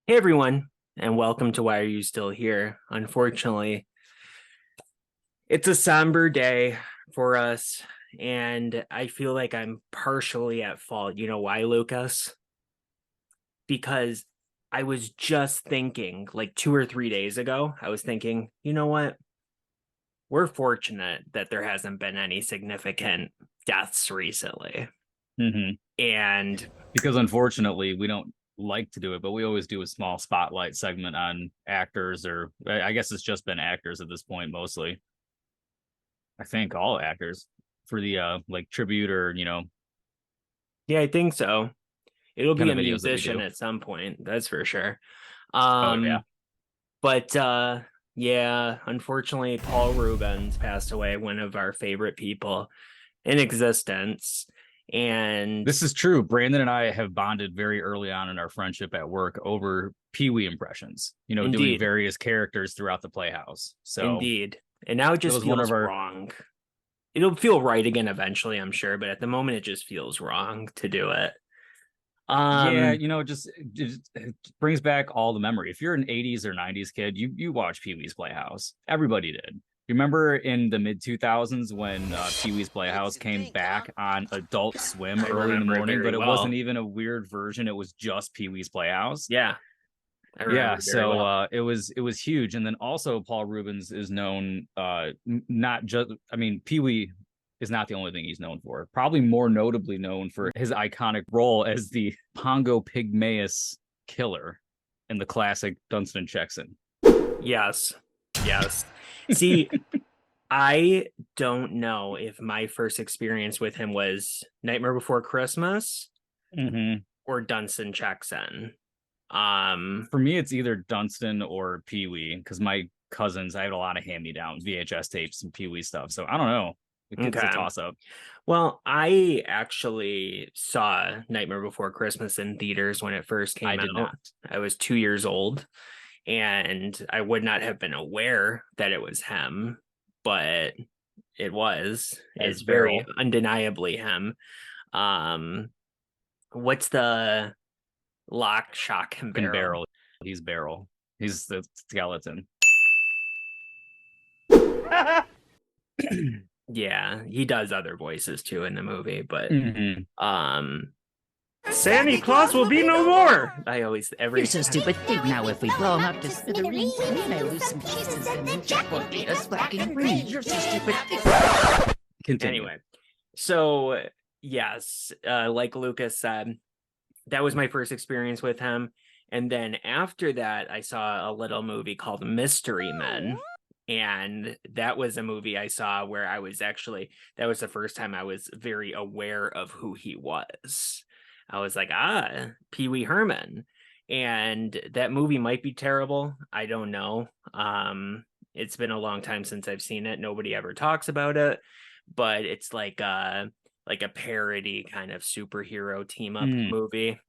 Hey everyone, and welcome to Why Are You Still Here? Unfortunately, it's a somber day for us, and I feel like I'm partially at fault. You know why, Lucas? Because I was just thinking, like 2 or 3 days ago, I was thinking, you know what? We're fortunate that there hasn't been any significant deaths recently. hmm And Because unfortunately, we don't like to do it, but we always do a small spotlight segment on actors, or I guess it's just been actors at this point mostly. I think all actors for the like tribute or yeah, I think so. It'll kind be of a videos that we musician do. at some point, that's for sure. Oh yeah, Um, But yeah, unfortunately, Paul Reubens passed away, one of our favorite people in existence. And this is true. Brandon and I have bonded very early on in our friendship at work over Pee Wee impressions. Doing indeed, various characters throughout the Playhouse. So indeed. And now it that just was one feels of our. wrong. It'll feel right again eventually, I'm sure, but at the moment it just feels wrong to do it. Yeah, Um, it brings back all the memory. If you're an 80s or 90s kid, you watch Pee-wee's Playhouse. Everybody did. You remember in the mid 2000s when Pee-wee's Playhouse came back on Adult Swim I early in the remember it morning, very but it wasn't well. even a weird version. It was just Pee-wee's Playhouse. Yeah, I remember Yeah, it very so well. it was huge. And then also Paul Reubens is known not just Pee-wee is not the only thing he's known for. Probably more notably known for his iconic role as the Pongo Pygmaeus killer in the classic Dunstan Jackson. Yes, yes. See, I don't know if my first experience with him was Nightmare Before Christmas hmm or Dunstan checks in. Um, For me, it's either Dunstan or Pee-wee because my cousins, I had a lot of hand-me-downs, VHS tapes and Pee-wee stuff. So I don't know. It's a okay. toss-up. Well, I actually saw Nightmare Before Christmas in theaters when it first I came did out. not. I was 2 years old, and I would not have been aware that it was him, but it was. As It's very Beryl undeniably him. Um, what's the lock, shock, and and barrel? Beryl. He's Beryl. He's the skeleton. Yeah, he does other voices too in the movie, but hmm um Santa Claus will be no more. I always You're every so stupid. Think now if we blow him up to smithereens, we may lose some pieces and then Jack will beat us fucking free. You're so stupid. Continue. anyway. So yes, like Lucas said, that was my first experience with him. And then after that, I saw a little movie called Mystery Men. And that was a movie I saw where that was the first time I was very aware of who he was. I was like, Pee Wee Herman. And that movie might be terrible. I don't know. It's been a long time since I've seen it. Nobody ever talks about it, but it's like a parody kind of superhero team up Mm. movie.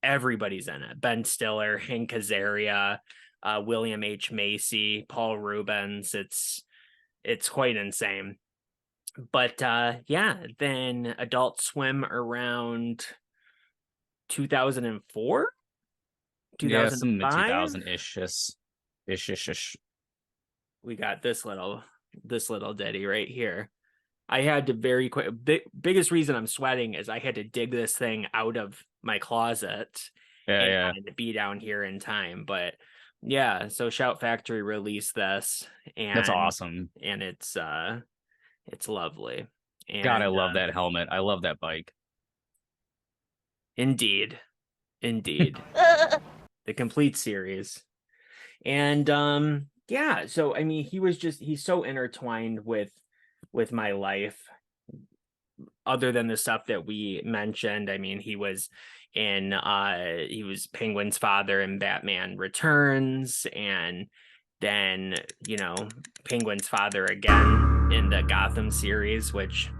Everybody's in it. Ben Stiller, Hank Azaria, William H. Macy, Paul Reubens. It's quite insane. But yeah, then Adult Swim around 2004, Yeah, some mid 2005. 2000 ish. We got this little ditty right here. I had to very quick. Biggest reason I'm sweating is I had to dig this thing out of my closet Yeah, yeah. and be down here in time. But yeah, so Shout Factory released this, That's and awesome. it's lovely. God, I And love that helmet. I love that bike. indeed, indeed, the complete series. And yeah, so I mean, he's so intertwined with my life, other than the stuff that we mentioned. I mean, he was Penguin's father in Batman Returns, and then, Penguin's father again in the Gotham series, which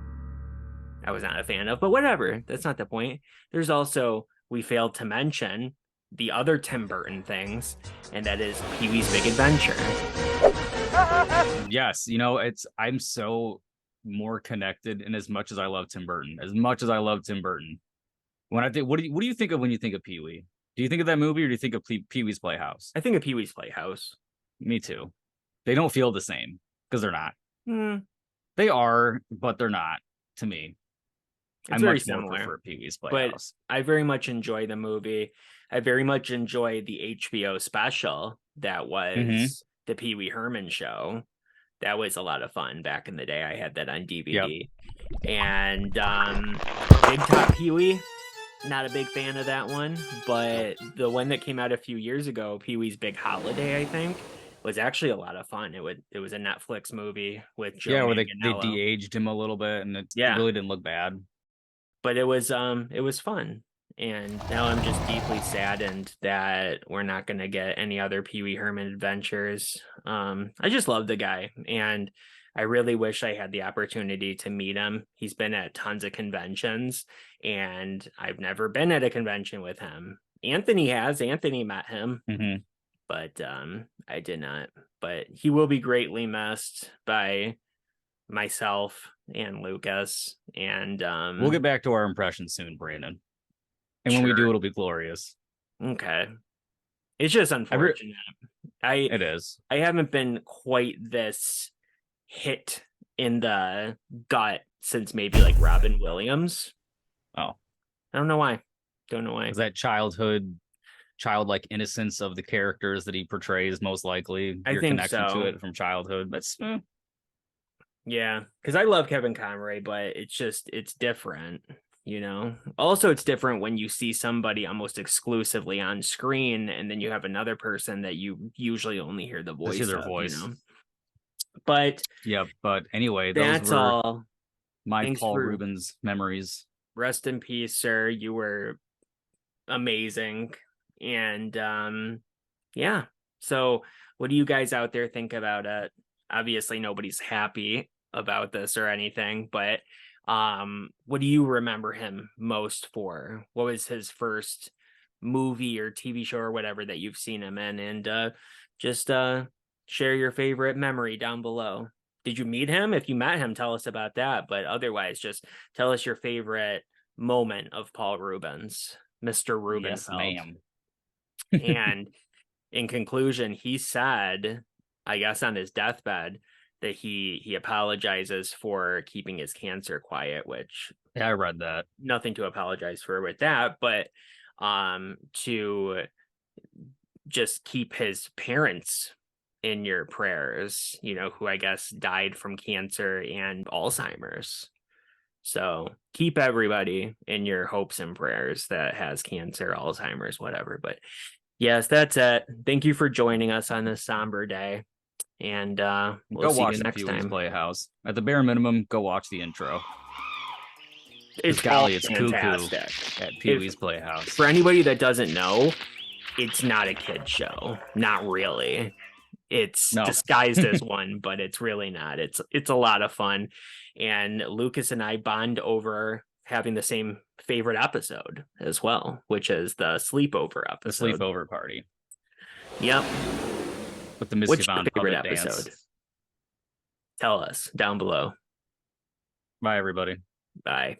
I was not a fan of, but whatever. That's not the point. There's also, we failed to mention the other Tim Burton things, and that is Pee-wee's Big Adventure. Yes, I'm so more connected in as much as I love Tim Burton. As much as I love Tim Burton. When I think what do you think of when you think of Pee-wee? Do you think of that movie or do you think of Pee-wee's Playhouse? I think of Pee-wee's Playhouse. Me too. They don't feel the same because they're not. Hmm. They are, but they're not to me. I It's very much more similar, prefer Pee-wee's but Playhouse. I very much enjoy the movie. I very much enjoy the HBO special that was the Pee Wee Herman show. That was a lot of fun back in the day. I had that on DVD. And Big Top Pee Wee, not a big fan of that one, but the one that came out a few years ago, Pee Wee's Big Holiday, I think, was actually a lot of fun. It was a Netflix movie with Joe Where they Manganiello. de-aged him a little bit, and it really didn't look bad. But it was fun. And now I'm just deeply saddened that we're not going to get any other Pee Wee Herman adventures. I just love the guy, and I really wish I had the opportunity to meet him. He's been at tons of conventions, and I've never been at a convention with him. Anthony has. Anthony met him, but I did not. But he will be greatly missed by myself and Lucas. And we'll get back to our impressions soon, Brandon. And when we do, it'll be glorious. Okay. It's just unfortunate. It is. I haven't been quite this hit in the gut since maybe like Robin Williams. Oh. I don't know why. Is that childlike innocence of the characters that he portrays most likely? I Your think connection so. to it from childhood. That's yeah, because I love Kevin Conroy, but it's different. Also it's different when you see somebody almost exclusively on screen and then you have another person that you usually only hear the voice their of, voice. But but anyway, that's those were all. my Thanks Paul for... Reubens memories. Rest in peace, sir. You were amazing. And yeah, so what do you guys out there think about it? Obviously nobody's happy about this or anything, but what do you remember him most for? What was his first movie or TV show or whatever that you've seen him in? And just share your favorite memory down below. Did you meet him? If you met him, tell us about that. But otherwise, just tell us your favorite moment of Paul Reubens, Mr. Rubenfeld. Yes, ma'am. And in conclusion, he said, I guess on his deathbed, that he apologizes for keeping his cancer quiet, which I read that. Nothing to apologize for with that, but to just keep his parents in your prayers, who I guess died from cancer and Alzheimer's. So keep everybody in your hopes and prayers that has cancer, Alzheimer's, whatever. But yes, that's it. Thank you for joining us on this somber day. And we'll go see watch you next Pee-wee's time. Playhouse. At the bare minimum, go watch the intro. It's fantastic. Cuckoo at Pee-wee's Playhouse. For anybody that doesn't know, it's not a kid show. Not really. It's disguised as one, but it's really not. It's a lot of fun. And Lucas and I bond over having the same favorite episode as well, which is the sleepover episode. The sleepover party. Yep. With the Miss What's Yvonne your favorite puppet episode? dance. Tell us down below. Bye, everybody. Bye.